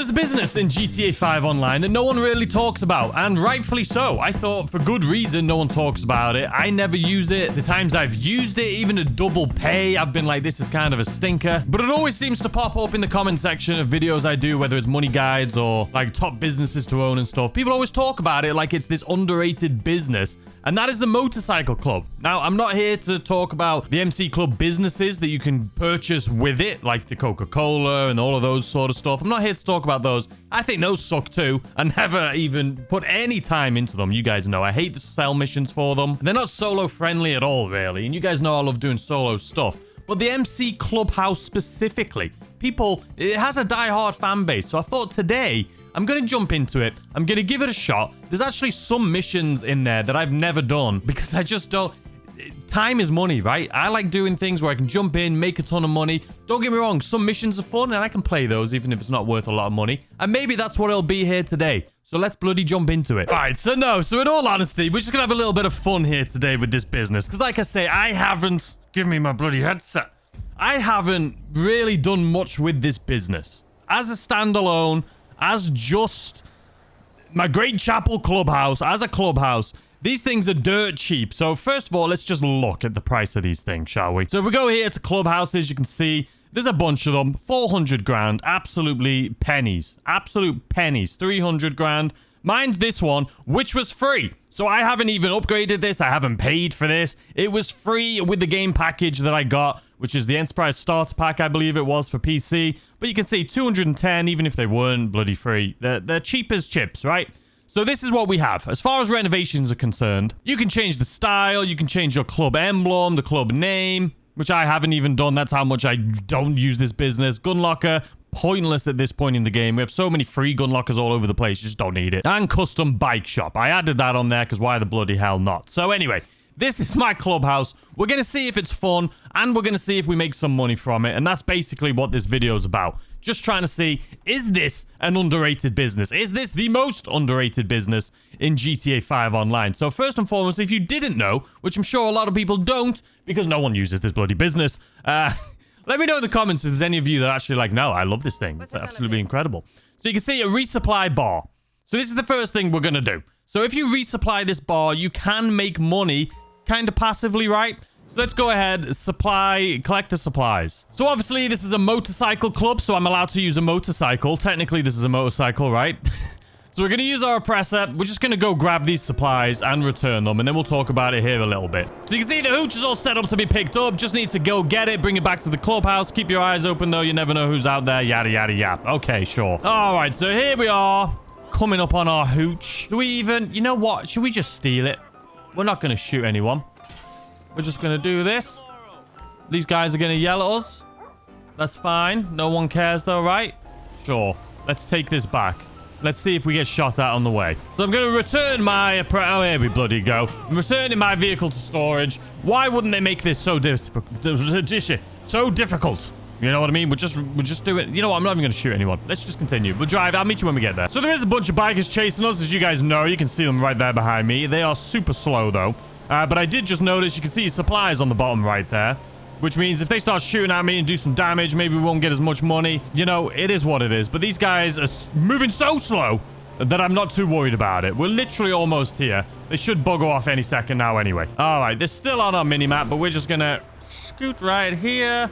there's a business in GTA 5 Online that no one really talks about, and rightfully so. I thought for good reason no one talks about it. I never use it. The times I've used it, even to double pay, I've been like, this is kind of a stinker. But it always seems to pop up in the comment section of videos I do, whether it's money guides or like top businesses to own and stuff. People always talk about it like it's this underrated business. And that is the Motorcycle Club. Now, I'm not here to talk about the MC Club businesses that you can purchase with it, like the Coca-Cola and all of those sort of stuff. I'm not here to talk about those. I think those suck too. I never even put any time into them. You guys know I hate the sell missions for them. They're not solo friendly at all, really. And you guys know I love doing solo stuff. But the MC Clubhouse specifically, it has a die-hard fan base. So I thought today, I'm going to jump into it. I'm going to give it a shot. There's actually some missions in there that I've never done because I just don't... Time is money, right? I like doing things where I can jump in, make a ton of money. Don't get me wrong, some missions are fun and I can play those even if it's not worth a lot of money. And maybe that's what it'll be here today. So let's bloody jump into it. All right, so in all honesty, we're just going to have a little bit of fun here today with this business. Because like I say, I haven't... Give me my bloody headset. I haven't really done much with this business. As a standalone... As just my Great Chapel Clubhouse, as a clubhouse, these things are dirt cheap. So first of all, let's just look at the price of these things, shall we? So if we go here to clubhouses, you can see there's a bunch of them. 400 grand, absolutely pennies. Absolute pennies. 300 grand. Mine's this one, which was free. So I haven't even upgraded this. I haven't paid for this. It was free with the game package that I got, which is the Enterprise Starter Pack, I believe it was, for PC. But you can see 210, even if they weren't bloody free. They're cheap as chips, right? So this is what we have. As far as renovations are concerned, you can change the style. You can change your club emblem, the club name, which I haven't even done. That's how much I don't use this business. Gun locker. Pointless at this point in the game. We have so many free gun lockers all over the place. You just don't need it. And custom bike shop. I added that on there because why the bloody hell not? So anyway, this is my clubhouse. We're going to see if it's fun and we're going to see if we make some money from it. And that's basically what this video is about. Just trying to see, is this an underrated business? Is this the most underrated business in GTA 5 Online? So first and foremost, if you didn't know, which I'm sure a lot of people don't because no one uses this bloody business, let me know in the comments if there's any of you that are actually like, no, I love this thing. It's absolutely incredible. So you can see a resupply bar. So this is the first thing we're going to do. So if you resupply this bar, you can make money kind of passively, right? So let's go ahead, collect the supplies. So obviously this is a motorcycle club, so I'm allowed to use a motorcycle. Technically this is a motorcycle, right? So we're going to use our oppressor. We're just going to go grab these supplies and return them. And then we'll talk about it here a little bit. So you can see the hooch is all set up to be picked up. Just need to go get it. Bring it back to the clubhouse. Keep your eyes open, though. You never know who's out there. Yada, yada, yada. Okay, sure. All right, so here we are. Coming up on our hooch. Do we even... You know what? Should we just steal it? We're not going to shoot anyone. We're just going to do this. These guys are going to yell at us. That's fine. No one cares, though, right? Sure. Let's take this back. Let's see if we get shot at on the way. So I'm going to return my... Oh, here we bloody go. I'm returning my vehicle to storage. Why wouldn't they make this so difficult? So difficult. You know what I mean? We're just doing... You know what? I'm not even going to shoot anyone. Let's just continue. We'll drive. I'll meet you when we get there. So there is a bunch of bikers chasing us, as you guys know. You can see them right there behind me. They are super slow, though. But I did just notice you can see supplies on the bottom right there. Which means if they start shooting at me and do some damage, maybe we won't get as much money. You know, it is what it is. But these guys are moving so slow that I'm not too worried about it. We're literally almost here. They should bugger off any second now anyway. All right, they're still on our mini-map, but we're just going to scoot right here.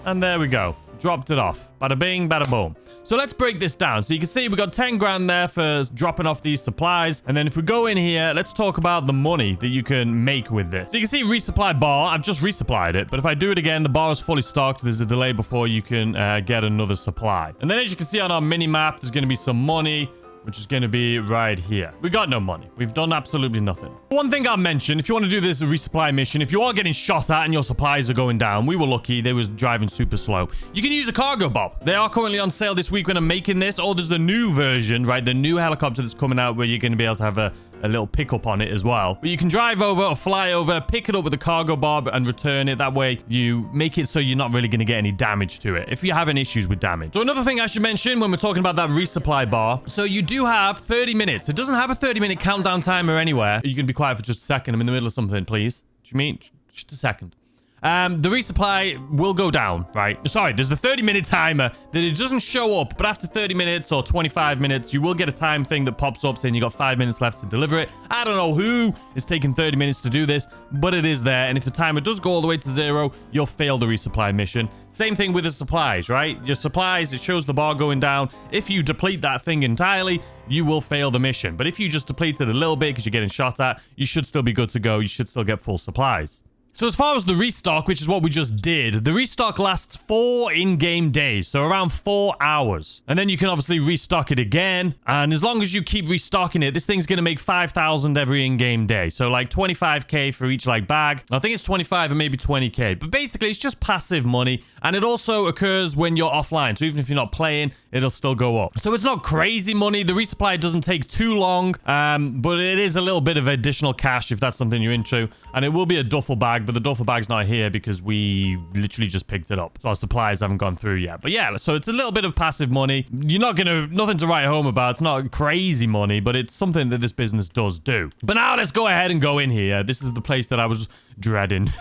And there we go. Dropped it off. Bada bing, bada boom. So let's break this down. So you can see we got 10 grand there for dropping off these supplies. And then if we go in here, let's talk about the money that you can make with this. So you can see resupply bar. I've just resupplied it. But if I do it again, the bar is fully stocked. There's a delay before you can get another supply. And then as you can see on our mini map, there's going to be some money, which is going to be right here. We got no money. We've done absolutely nothing. One thing I'll mention, if you want to do this resupply mission, if you are getting shot at and your supplies are going down, we were lucky. They was driving super slow. You can use a cargo bob. They are currently on sale this week when I'm making this. Or there's the new version, right? The new helicopter that's coming out where you're going to be able to have a little pickup on it as well. But you can drive over or fly over, pick it up with a cargo bob and return it. That way you make it so you're not really going to get any damage to it if you're having issues with damage. So another thing I should mention when we're talking about that resupply bar. So you do have 30 minutes. It doesn't have a 30-minute countdown timer anywhere. You can be quiet for just a second. I'm in the middle of something, please. Do you mean? Just a second. The resupply will go down, right? Sorry, there's the 30-minute timer that it doesn't show up, but after 30 minutes or 25 minutes, you will get a time thing that pops up saying you got 5 minutes left to deliver it. I don't know who is taking 30 minutes to do this, but it is there. And if the timer does go all the way to 0, you'll fail the resupply mission. Same thing with the supplies, right? Your supplies, it shows the bar going down. If you deplete that thing entirely, you will fail the mission. But if you just deplete it a little bit because you're getting shot at, you should still be good to go. You should still get full supplies. So as far as the restock, which is what we just did, the restock lasts 4 in-game days, so around 4 hours. And then you can obviously restock it again. And as long as you keep restocking it, this thing's going to make 5,000 every in-game day. So like 25k for each like bag. I think it's 25 and maybe 20k. But basically, it's just passive money. And it also occurs when you're offline. So even if you're not playing, it'll still go up. So it's not crazy money. The resupply doesn't take too long. But it is a little bit of additional cash if that's something you're into. And it will be a duffel bag. But the duffel bag's not here because we literally just picked it up. So our supplies haven't gone through yet. But yeah, so it's a little bit of passive money. You're not gonna, nothing to write home about. It's not crazy money, but it's something that this business does do. But now let's go ahead and go in here. This is the place that I was dreading.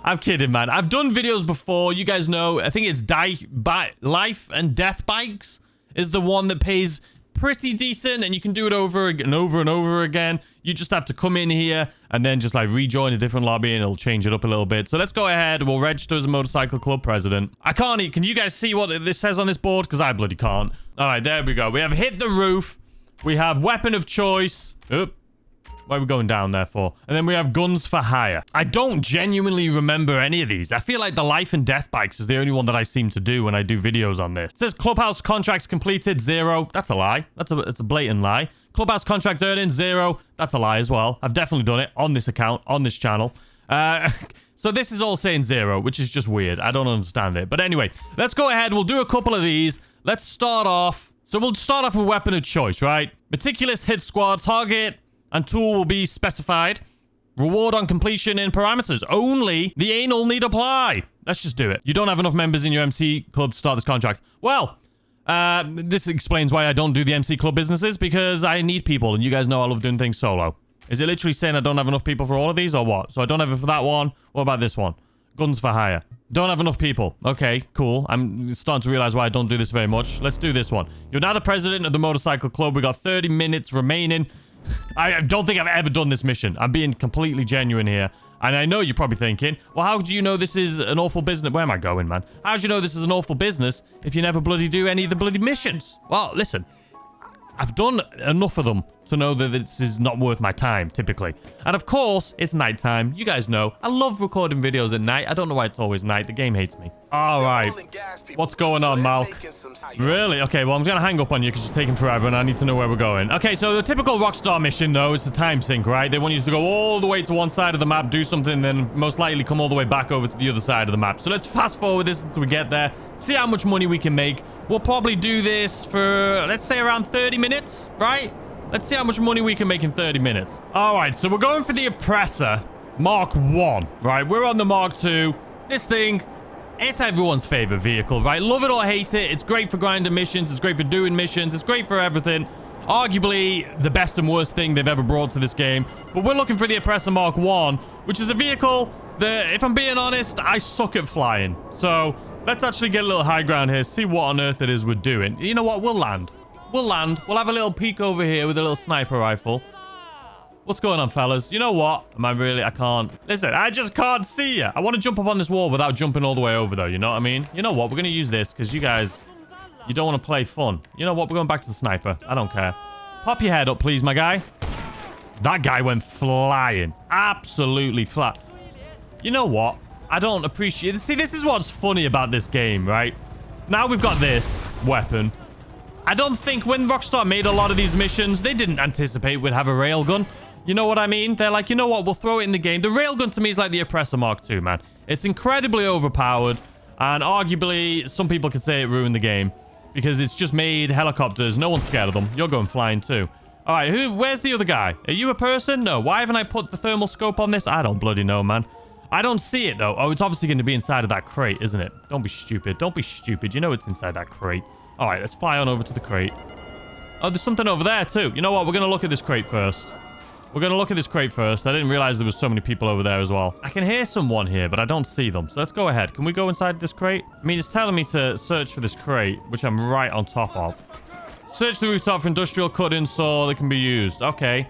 I'm kidding, man. I've done videos before. You guys know, I think it's Life and Deathbikes is the one that pays pretty decent, and you can do it over and over again. You just have to come in here and then just like rejoin a different lobby and it'll change it up a little bit. So let's go ahead. We'll register as a motorcycle club president. I can't. Can you guys see what this says on this board? Because I bloody can't. All right, there we go. We have hit the roof. We have weapon of choice. Oop. Why are we going down there for? And then we have guns for hire. I don't genuinely remember any of these. I feel like the Life and Death Bikes is the only one that I seem to do when I do videos on this. It says Clubhouse contracts completed 0. That's a lie. It's a blatant lie. Clubhouse contract earnings 0. That's a lie as well. I've definitely done it on this account, on this channel. So this is all saying 0, which is just weird. I don't understand it. But anyway, let's go ahead. We'll do a couple of these. Let's start off. So we'll start off with weapon of choice, right? Meticulous hit squad, target and tool will be specified. Reward on completion in parameters. Only the anal need apply. Let's just do it. You don't have enough members in your MC club to start this contract. Well, this explains why I don't do the MC club businesses, because I need people, and you guys know I love doing things solo. Is it literally saying I don't have enough people for all of these, or what? So I don't have it for that one. What about this one? Guns for hire. Don't have enough people. Okay, cool. I'm starting to realize why I don't do this very much. Let's do this one. You're now the president of the motorcycle club. We got 30 minutes remaining. I don't think I've ever done this mission. I'm being completely genuine here. And I know you're probably thinking, well, how do you know this is an awful business? Where am I going, man? How do you know this is an awful business if you never bloody do any of the bloody missions? Well, listen. I've done enough of them to know that this is not worth my time, typically. And of course, it's nighttime. You guys know. I love recording videos at night. I don't know why it's always night. The game hates me. All right. What's going on, Malk? Really? Okay, well, I'm going to hang up on you because you're taking forever and I need to know where we're going. Okay, so the typical Rockstar mission, though, is the time sink, right? They want you to go all the way to one side of the map, do something, then most likely come all the way back over to the other side of the map. So let's fast forward this until we get there, see how much money we can make. We'll probably do this for, let's say, around 30 minutes, right? Let's see how much money we can make in 30 minutes. All right, so we're going for the Oppressor Mark 1, right? We're on the Mark 2. This thing, it's everyone's favorite vehicle, right? Love it or hate it. It's great for grinding missions. It's great for doing missions. It's great for everything. Arguably the best and worst thing they've ever brought to this game. But we're looking for the Oppressor Mark 1, which is a vehicle that, if I'm being honest, I suck at flying. So let's actually get a little high ground here, see what on earth it is we're doing. You know what? We'll land. We'll land. We'll have a little peek over here with a little sniper rifle. What's going on, fellas? You know what? Am I really? I can't. Listen, I just can't see you. I want to jump up on this wall without jumping all the way over, though. You know what I mean? You know what? We're going to use this because you guys, you don't want to play fun. You know what? We're going back to the sniper. I don't care. Pop your head up, please, my guy. That guy went flying. Absolutely flat. You know what? I don't appreciate it. See, this is what's funny about this game, right? Now we've got this weapon. I don't think when Rockstar made a lot of these missions, they didn't anticipate we'd have a railgun. You know what I mean? They're like, you know what? We'll throw it in the game. The railgun to me is like the Oppressor Mark II, man. It's incredibly overpowered. And arguably, some people could say it ruined the game. Because it's just made helicopters. No one's scared of them. You're going flying too. All right, where's the other guy? Are you a person? No. Why haven't I put the thermal scope on this? I don't bloody know, man. I don't see it, though. Oh, it's obviously going to be inside of that crate, isn't it? Don't be stupid. Don't be stupid. You know it's inside that crate. All right, let's fly on over to the crate. Oh, there's something over there, too. You know what? We're going to look at this crate first. We're going to look at this crate first. I didn't realize there was so many people over there as well. I can hear someone here, but I don't see them. So let's go ahead. Can we go inside this crate? I mean, it's telling me to search for this crate, which I'm right on top of. Search the rooftop for industrial cutting saw that can be used. Okay.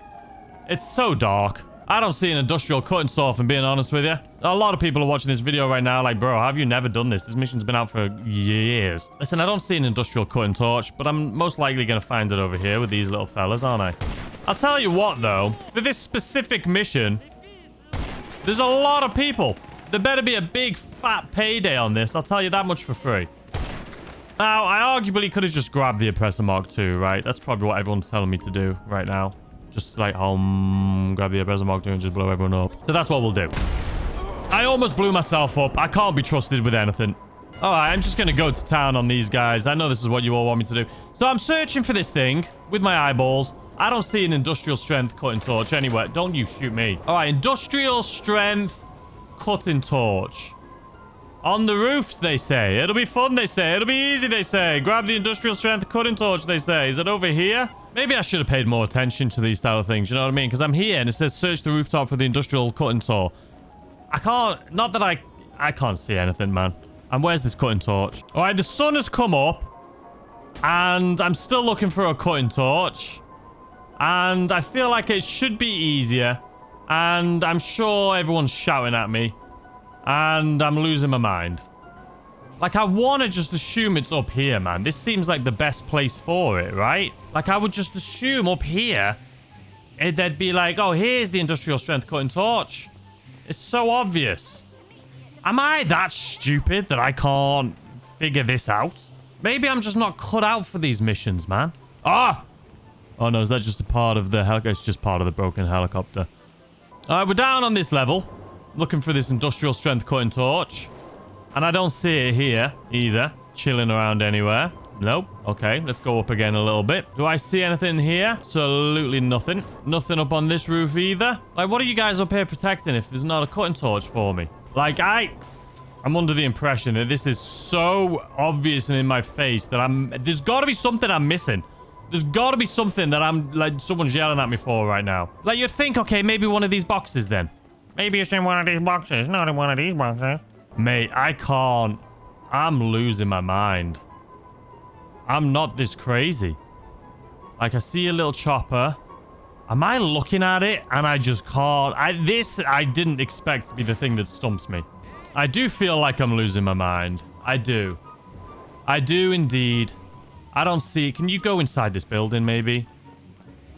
It's so dark. I don't see an industrial cutting saw, if I'm being honest with you. A lot of people are watching this video right now like, bro, have you never done this? This mission's been out for years. Listen, I don't see an industrial cutting torch, but I'm most likely going to find it over here with these little fellas, aren't I? I'll tell you what, though. For this specific mission, there's a lot of people. There better be a big, fat payday on this. I'll tell you that much for free. Now, I arguably could have just grabbed the Oppressor Mark II, right? That's probably what everyone's telling me to do right now. Just like, grab the Oppressor Mark II and just blow everyone up. So that's what we'll do. I almost blew myself up. I can't be trusted with anything. All right, I'm just going to go to town on these guys. I know this is what you all want me to do. So I'm searching for this thing with my eyeballs. I don't see an industrial strength cutting torch anywhere. Don't you shoot me. All right, industrial strength cutting torch. On the roofs, they say. It'll be fun, they say. It'll be easy, they say. Grab the industrial strength cutting torch, they say. Is it over here? Maybe I should have paid more attention to these style of things. You know what I mean? Because I'm here and it says search the rooftop for the industrial cutting saw. I can't... Not that I can't see anything, man. And where's this cutting torch? All right, the sun has come up. And I'm still looking for a cutting torch. And I feel like it should be easier. And I'm sure everyone's shouting at me. And I'm losing my mind. Like, I want to just assume it's up here, man. This seems like the best place for it, right? Like, I would just assume up here, they'd be like, oh, here's the industrial strength cutting torch. It's so obvious. Am I that stupid that I can't figure this out? Maybe I'm just not cut out for these missions, man. Ah! Oh, no, is that just a part of the helicopter? It's just part of the broken helicopter. All right, we're down on this level. Looking for this industrial strength cutting torch. And I don't see it here either. Chilling around anywhere. Nope. Okay, let's go up again a little bit. Do I see anything here? Absolutely nothing. Nothing up on this roof either. Like, what are you guys up here protecting if there's not a cutting torch for me? Like, I'm under the impression that this is so obvious and in my face that there's got to be something I'm missing. There's got to be something that like, someone's yelling at me for right now. Like, you'd think, okay, maybe one of these boxes then. Maybe it's in one of these boxes, not in one of these boxes. Mate, I can't. I'm losing my mind. I'm not this crazy. Like, I see a little chopper. Am I looking at it? And I just can't. I didn't expect to be the thing that stumps me. I do feel like I'm losing my mind. I do. I do indeed. I don't see... Can you go inside this building, maybe?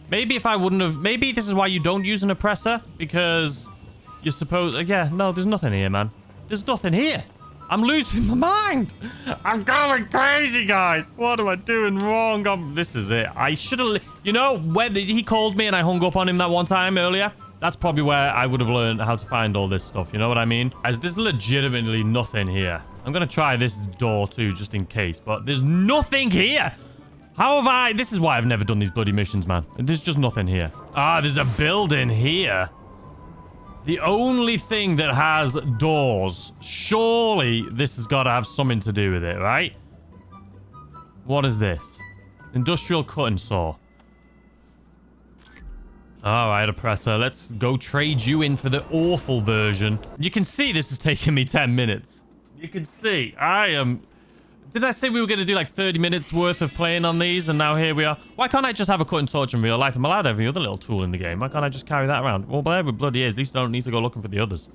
Maybe if I wouldn't have... Maybe this is why you don't use an oppressor. Because you're supposed... Yeah, no, there's nothing here, man. There's nothing here. I'm losing my mind. I'm going crazy, guys. What am I doing wrong? This is it. I should have... You know, when he called me and I hung up on him that one time earlier, that's probably where I would have learned how to find all this stuff. You know what I mean? As there's legitimately nothing here. I'm going to try this door too, just in case. But there's nothing here. How have I... This is why I've never done these bloody missions, man. There's just nothing here. Ah, there's a building here. The only thing that has doors. Surely this has got to have something to do with it, right? What is this? Industrial cutting saw. All right, oppressor. Let's go trade you in for the awful version. You can see this is taking me 10 minutes. You can see. I am... Did I say we were going to do like 30 minutes worth of playing on these? And now here we are. Why can't I just have a cutting torch in real life? I'm allowed every other little tool in the game. Why can't I just carry that around? Well, there it bloody is. At least I don't need to go looking for the others.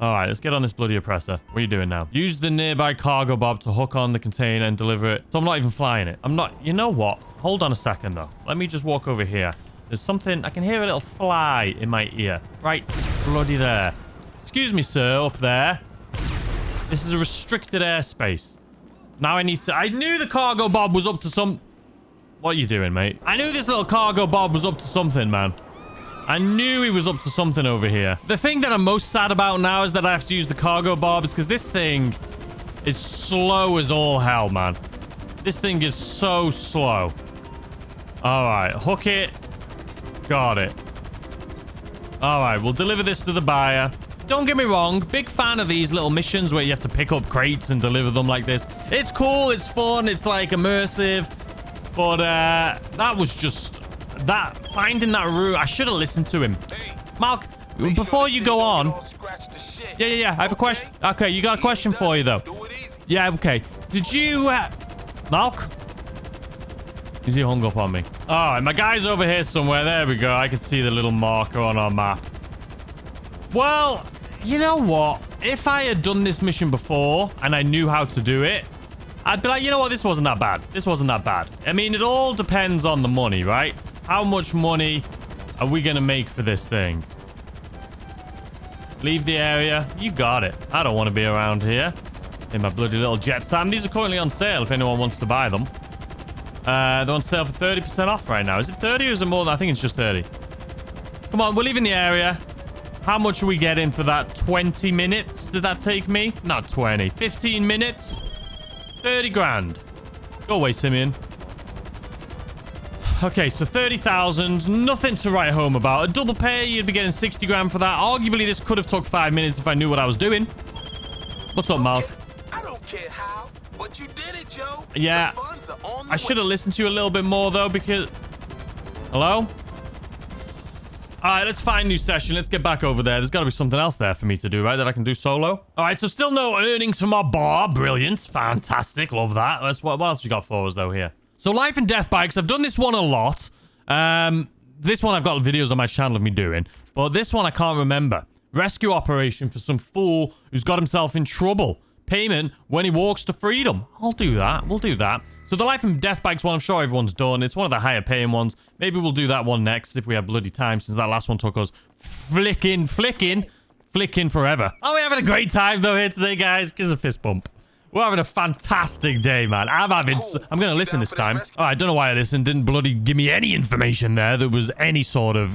All right, let's get on this bloody oppressor. What are you doing now? Use the nearby cargo bob to hook on the container and deliver it. So I'm not even flying it. I'm not... You know what? Hold on a second, though. Let me just walk over here. There's something... I can hear a little fly in my ear. Right bloody there. Excuse me, sir, up there. This is a restricted airspace. Now I need to... I knew the cargo bob was up to some... What are you doing, mate? I knew this little cargo bob was up to something, man. I knew he was up to something over here. The thing that I'm most sad about now is that I have to use the cargo bobs because this thing is slow as all hell, man. This thing is so slow. All right, hook it. Got it. All right, we'll deliver this to the buyer. Don't get me wrong, big fan of these little missions where you have to pick up crates and deliver them like this. It's cool, it's fun, it's like immersive. But that was just finding that route, I should have listened to him. Mark, before you go on. Yeah. I have a question. Okay, you got a question for you, though. Yeah, okay. Did you... Mark? Is he hung up on me? All right, my guy's over here somewhere. There we go. I can see the little marker on our map. Well, you know what? If I had done this mission before and I knew how to do it, I'd be like, you know what? This wasn't that bad. This wasn't that bad. I mean, it all depends on the money, right? How much money are we going to make for this thing? Leave the area. You got it. I don't want to be around here in my bloody little jet Sam. These are currently on sale if anyone wants to buy them. They're on sale for 30% off right now. Is it 30 or is it more than... I think it's just 30. Come on, we're leaving the area. How much are we getting for that? 20 minutes? Did that take me? Not 20. 15 minutes? 30 grand. Go away, Simeon. Okay, so 30,000. Nothing to write home about. A double pay, you'd be getting 60 grand for that. Arguably, this could have took 5 minutes if I knew what I was doing. What's up, Mal? I don't care how, but you did it, Joe. Yeah. I should have listened to you a little bit more, though, because... Hello? All right, let's find a new session. Let's get back over there. There's got to be something else there for me to do, right? That I can do solo. All right, so still no earnings from our bar. Brilliant. Fantastic. Love that. What else we got for us, though, here? So life and death bikes. I've done this one a lot. This one I've got videos on my channel of me doing. But this one I can't remember. Rescue operation for some fool who's got himself in trouble. Payment when he walks to freedom. I'll do that. We'll do that. So the life and death bikes one, I'm sure everyone's done. It's one of the higher paying ones. Maybe we'll do that one next if we have bloody time, since that last one took us flicking forever. Oh, we're having a great time though here today, guys. Gives a fist bump. We're having a fantastic day, man. I'm going to listen this time. Oh, I don't know why I listened. Didn't bloody give me any information there that was any sort of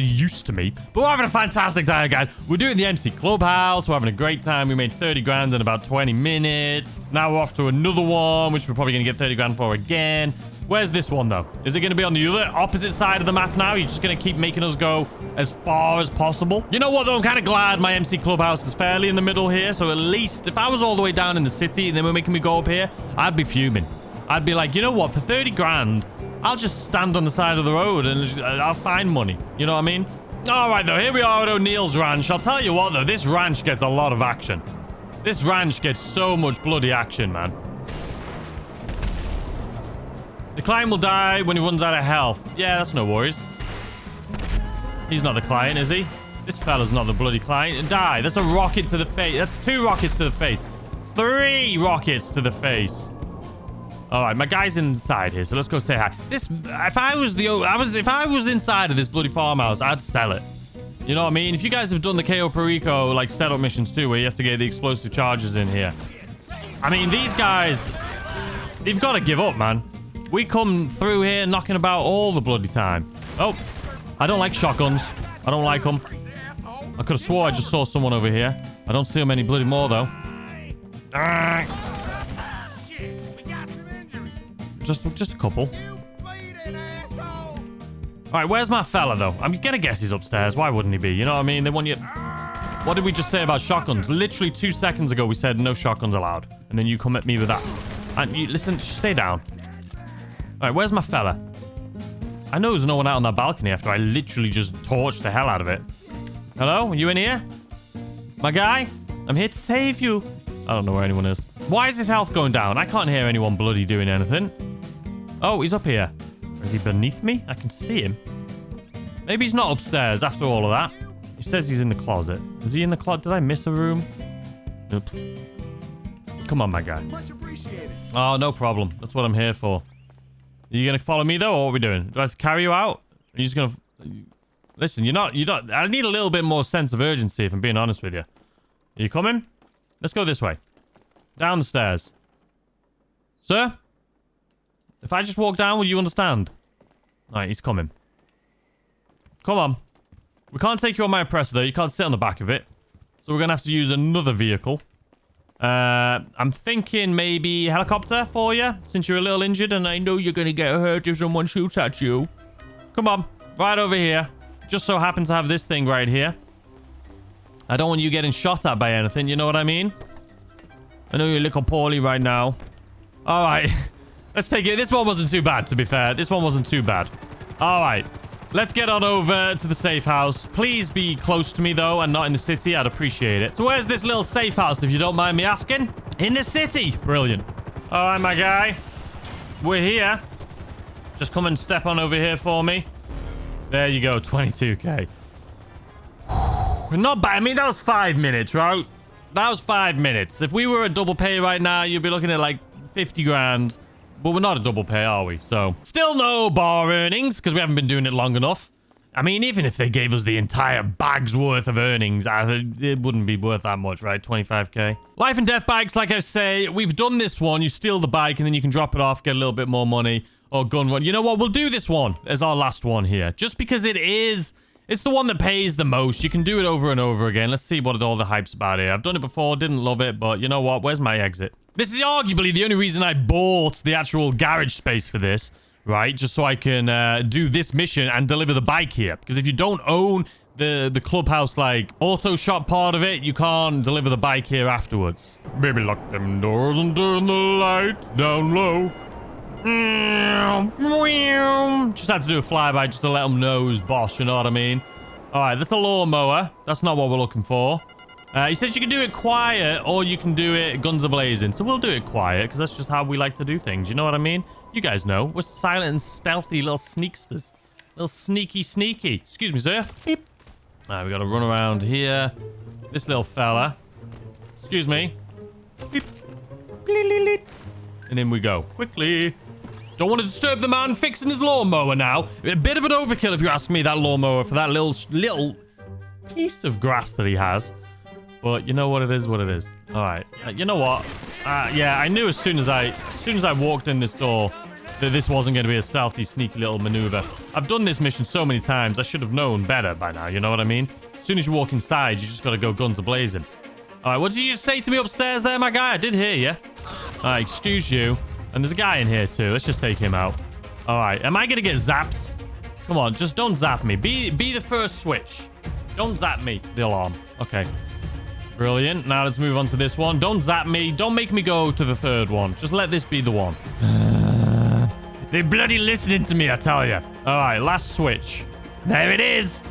use to me. But we're having a fantastic time, guys. We're doing the MC Clubhouse. We're having a great time. We made 30 grand in about 20 minutes. Now we're off to another one, which we're probably going to get 30 grand for again. Where's this one, though? Is it going to be on the other opposite side of the map now? You're just going to keep making us go as far as possible? You know what, though? I'm kind of glad my MC Clubhouse is fairly in the middle here. So at least if I was all the way down in the city and they were making me go up here, I'd be fuming. I'd be like, you know what? For 30 grand, I'll just stand on the side of the road and I'll find money. You know what I mean? All right, though. Here we are at O'Neill's ranch. I'll tell you what, though. This ranch gets a lot of action. This ranch gets so much bloody action, man. The client will die when he runs out of health. Yeah, that's no worries. He's not the client, is he? This fella's not the bloody client. Die. That's a rocket to the face. That's 2 rockets to the face. 3 rockets to the face. All right, my guy's inside here, so let's go say hi. If I was inside of this bloody farmhouse, I'd sell it. You know what I mean? If you guys have done the KO Perico like setup missions too, where you have to get the explosive charges in here. I mean, these guys, they've got to give up, man. We come through here knocking about all the bloody time. Oh, I don't like shotguns. I don't like them. I could have swore I just saw someone over here. I don't see them any bloody more, though. Just a couple. All right, where's my fella, though? I'm gonna guess he's upstairs. Why wouldn't he be? You know what I mean? They want you... What did we just say about shotguns? Literally 2 seconds ago, we said no shotguns allowed. And then you come at me with that. And you... Listen, stay down. All right, where's my fella? I know there's no one out on that balcony after I literally just torched the hell out of it. Hello? Are you in here? My guy? I'm here to save you. I don't know where anyone is. Why is his health going down? I can't hear anyone bloody doing anything. Oh, he's up here. Is he beneath me? I can see him. Maybe he's not upstairs after all of that. He says he's in the closet. Is he in the closet? Did I miss a room? Oops. Come on, my guy. Much appreciated. Oh, no problem. That's what I'm here for. Are you going to follow me, though, or what are we doing? Do I have to carry you out? Are you just going to... Listen, you're not... I need a little bit more sense of urgency, if I'm being honest with you. Are you coming? Let's go this way. Down the stairs. Sir? If I just walk down, will you understand? All right, he's coming. Come on. We can't take you on my oppressor, though. You can't sit on the back of it. So we're going to have to use another vehicle. I'm thinking maybe helicopter for you, since you're a little injured and I know you're going to get hurt if someone shoots at you. Come on, right over here. Just so happens to have this thing right here. I don't want you getting shot at by anything, you know what I mean? I know you're looking poorly right now. All right, let's take it. This one wasn't too bad, to be fair. This one wasn't too bad. All right. Let's get on over to the safe house. Please be close to me, though, and not in the city. I'd appreciate it. So where's this little safe house, if you don't mind me asking? In the city. Brilliant. All right, my guy. We're here. Just come and step on over here for me. There you go. 22k. Not bad. I mean, that was 5 minutes, right? That was 5 minutes. If we were a double pay right now, you'd be looking at like 50 grand. But we're not a double pay, are we? So, still no bar earnings because we haven't been doing it long enough. I mean, even if they gave us the entire bag's worth of earnings, it wouldn't be worth that much, right? 25k. Life and death bikes, like I say, we've done this one. You steal the bike and then you can drop it off, get a little bit more money, or gun run. You know what? We'll do this one as our last one here. Just because it's the one that pays the most. You can do it over and over again. Let's see what all the hype's about here. I've done it before, didn't love it, but you know what? Where's my exit? This is arguably the only reason I bought the actual garage space for this, right? Just so I can do this mission and deliver the bike here. Because if you don't own the clubhouse, like, auto shop part of it, you can't deliver the bike here afterwards. Baby, lock them doors and turn the light down low. Just had to do a flyby just to let them know who's boss, you know what I mean? All right, that's a lawnmower. That's not what we're looking for. He says you can do it quiet or you can do it guns a-blazing. So we'll do it quiet because that's just how we like to do things. You know what I mean? You guys know. We're silent and stealthy little sneaksters. Little sneaky. Excuse me, sir. Beep. All right, we got to run around here. This little fella. Excuse me. Beep. And in we go. Quickly. Don't want to disturb the man fixing his lawnmower now. A bit of an overkill if you ask me, that lawnmower, for that little piece of grass that he has. But you know what it is, what it is. All right. You know what? Yeah, I knew as soon as I walked in this door that this wasn't going to be a stealthy, sneaky little maneuver. I've done this mission so many times. I should have known better by now. You know what I mean? As soon as you walk inside, you just got to go guns a-blazing. All right. What did you just say to me upstairs there, my guy? I did hear you. All right. Excuse you. And there's a guy in here too. Let's just take him out. All right. Am I going to get zapped? Come on. Just don't zap me. Be the first switch. Don't zap me. The alarm. Okay. Brilliant. Now let's move on to this one. Don't zap me. Don't make me go to the third one. Just let this be the one. They're bloody listening to me, I tell you. All right, last switch. There it is.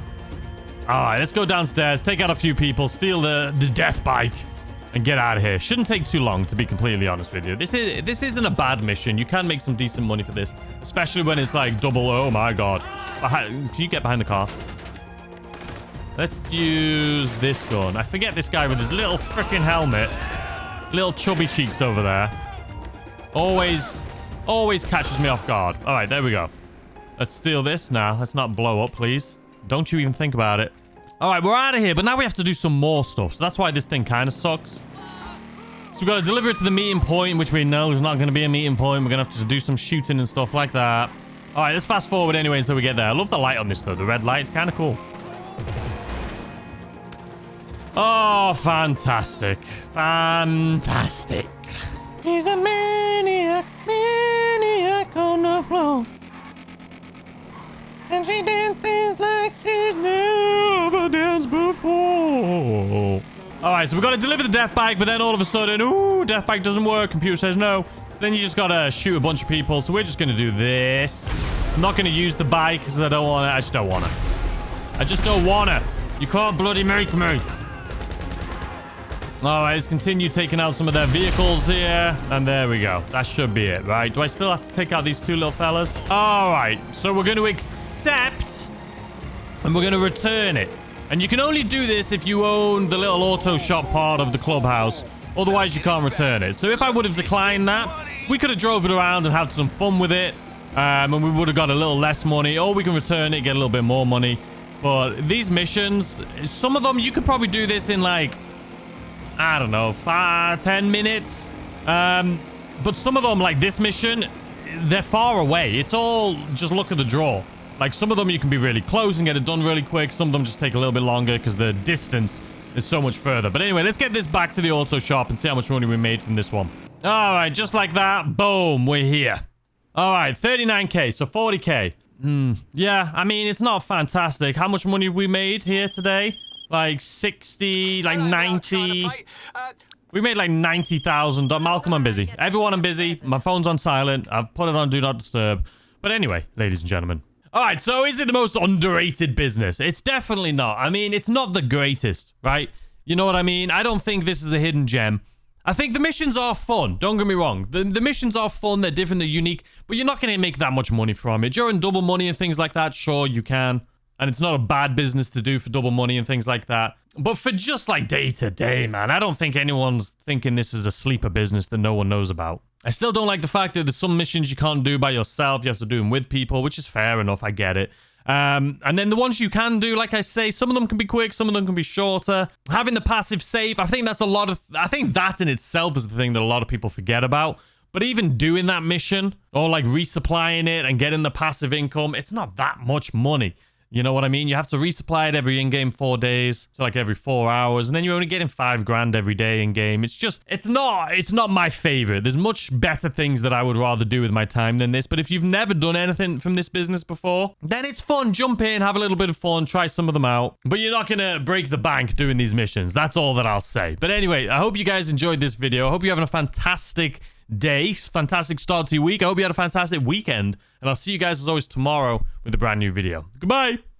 All right, let's go downstairs, take out a few people, steal the death bike, and get out of here. Shouldn't take too long, to be completely honest with you. This isn't a bad mission. You can make some decent money for this, especially when it's like double. Oh my god. Can you get behind the car? Let's use this gun. I forget this guy with his little freaking helmet. Little chubby cheeks over there. Always catches me off guard. All right, there we go. Let's steal this now. Let's not blow up, please. Don't you even think about it. All right, we're out of here, but now we have to do some more stuff. So that's why this thing kind of sucks. So we've got to deliver it to the meeting point, which we know is not going to be a meeting point. We're going to have to do some shooting and stuff like that. All right, let's fast forward anyway until we get there. I love the light on this, though. The red light is kind of cool. Oh, fantastic. Fantastic. He's a maniac on the floor. And she dances like she's never danced before. All right, so we've got to deliver the death bike, but then all of a sudden, ooh, death bike doesn't work. Computer says no. So then you just got to shoot a bunch of people. So we're just going to do this. I'm not going to use the bike because I don't want to. I just don't want to. I just don't want to. You can't bloody make me. All right, let's continue taking out some of their vehicles here. And there we go. That should be it, right? Do I still have to take out these two little fellas? All right, so we're going to accept and we're going to return it. And you can only do this if you own the little auto shop part of the clubhouse. Otherwise, you can't return it. So if I would have declined that, we could have drove it around and had some fun with it. And we would have got a little less money. Or we can return it, get a little bit more money. But these missions, some of them, you could probably do this in like, I don't know, 10 minutes. But some of them, like this mission, they're far away. It's all just look at the draw. Like some of them you can be really close and get it done really quick. Some of them just take a little bit longer because the distance is so much further. But anyway, let's get this back to the auto shop and see how much money we made from this one. All right, just like that. Boom, we're here. All right, 39k, so 40k. Yeah, I mean, it's not fantastic. How much money we made here today? Like 60, like 90. We made like 90,000. Malcolm, I'm busy. Everyone, I'm busy. My phone's on silent. I've put it on Do Not Disturb. But anyway, ladies and gentlemen. All right, so is it the most underrated business? It's definitely not. I mean, it's not the greatest, right? You know what I mean? I don't think this is a hidden gem. I think the missions are fun. Don't get me wrong. The missions are fun. They're different. They're unique. But you're not going to make that much money from it. During double money and things like that, sure, you can. And it's not a bad business to do for double money and things like that. But for just like day to day, man, I don't think anyone's thinking this is a sleeper business that no one knows about. I still don't like the fact that there's some missions you can't do by yourself. You have to do them with people, which is fair enough. I get it. And then the ones you can do, like I say, some of them can be quick, some of them can be shorter. Having the passive save, I think that in itself is the thing that a lot of people forget about. But even doing that mission or like resupplying it and getting the passive income, it's not that much money. You know what I mean? You have to resupply it every in-game 4 days. So like every 4 hours. And then you're only getting $5 grand every day in-game. It's not my favorite. There's much better things that I would rather do with my time than this. But if you've never done anything from this business before, then it's fun. Jump in, have a little bit of fun, try some of them out. But you're not going to break the bank doing these missions. That's all that I'll say. But anyway, I hope you guys enjoyed this video. I hope you're having a fantastic day, fantastic start to your week. I hope you had a fantastic weekend, and I'll see you guys as always tomorrow with a brand new video. Goodbye.